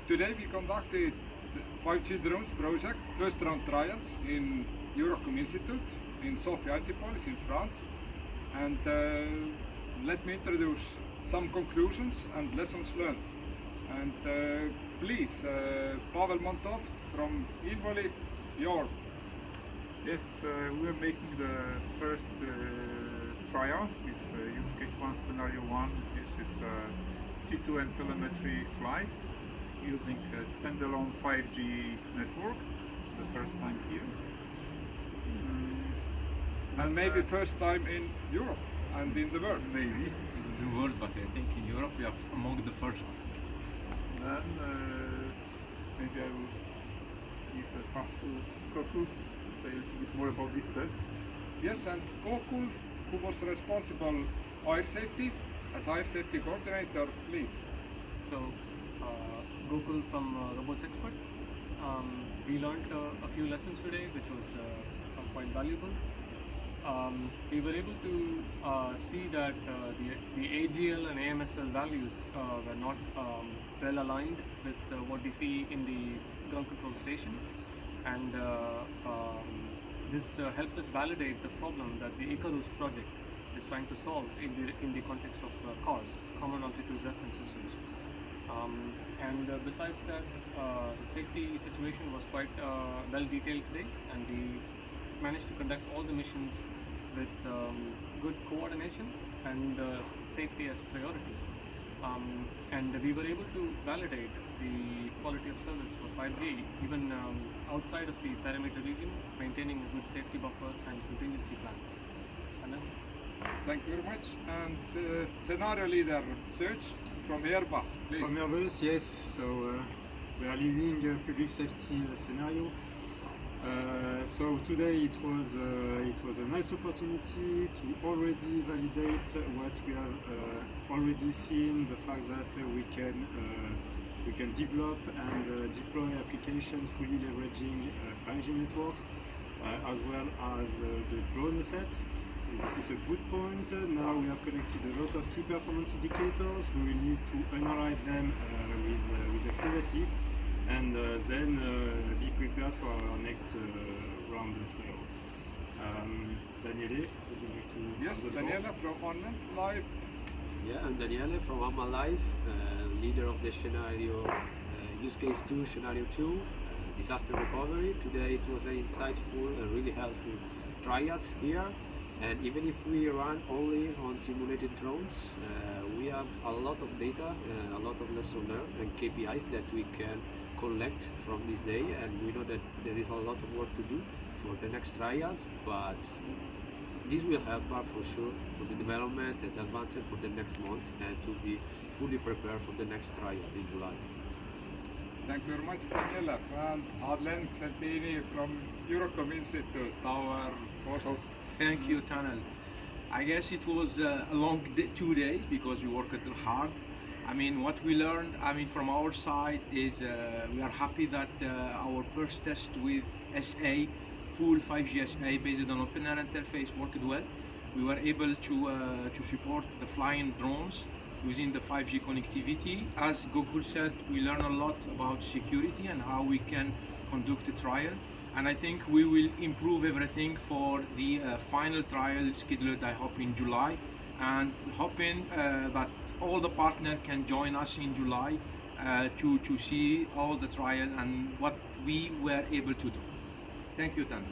today we conducted the 5G drones project, first round trials in Eurecom Institute in Sophia, Antipolis in France. And let me introduce some conclusions and lessons learned. And please, Pavel Montoft from INVOLI, your. Yes, we are making the first trial with use case 1 scenario 1, which is C2 and telemetry flight using a standalone 5G network, the first time here. And maybe first time in Europe and in the world. Maybe. The world, but I think in Europe we are among the first. Then maybe I will give a pass to Koku to say a little bit more about this test. Yes, and Koku, who was responsible air safety, as air safety coordinator, please. So, Gokul from robots.expert. We learned a few lessons today, which was quite valuable. We were able to see that the AGL and AMSL values were not well aligned with what we see in the ground control station, and this helped us validate the problem that the ICARUS project is trying to solve in the context of CARS, Common Altitude Reference Systems. And besides that, the safety situation was quite well detailed today, and we managed to conduct all the missions with good coordination and safety as priority. And we were able to validate the quality of service for 5G even outside of the perimeter region, maintaining a good safety buffer and contingency plans. Thank you very much. And scenario leader, Serge from AIRBUS, please. From AIRBUS, yes. So we are leading a public safety scenario. So today it was a nice opportunity to already validate what we have already seen, the fact that we can develop and deploy applications fully leveraging 5G networks, as well as the drone assets. This is a good point. Now we have connected a lot of key performance indicators. We will need to analyze them with accuracy, and then be prepared for our next round of trial. Daniele, would you like to? Yes, Daniele from Unmanned Live. Yeah, I'm Daniele from Unmanned Live, leader of the scenario, use case 2, scenario 2, disaster recovery. Today it was an insightful and really helpful trials here. And even if we run only on simulated drones, we have a lot of data, a lot of lessons learned and KPIs that we can collect from this day, and we know that there is a lot of work to do for the next trials, but this will help us for sure for the development and advancement for the next month and to be fully prepared for the next trial in July. Thank you very much, Daniela. And Arlen Xentini from Eurecom Institute, our host. Thank you, Tanel. I guess it was a long 2 days because we worked hard. I mean, what we learned, from our side is we are happy that our first test with SA, full 5G SA based on open air interface worked well. We were able to support the flying drones using the 5G connectivity. As Gokul said, we learned a lot about security and how we can conduct a trial. And I think we will improve everything for the final trial scheduled, I hope, in July, and hoping that all the partners can join us in July to see all the trial and what we were able to do. Thank you, Tan.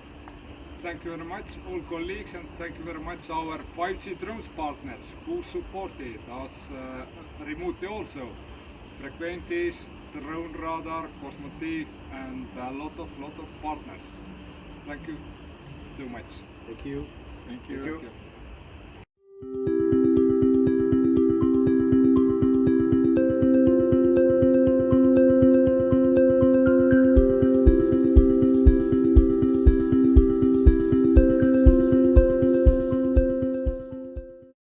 Thank you very much, all colleagues, and thank you very much our 5G drones partners who supported us remotely also. FREQUENTIS, Drone Radar, Cosmotic, and a lot of partners. Thank you so much. Thank you. Thank you.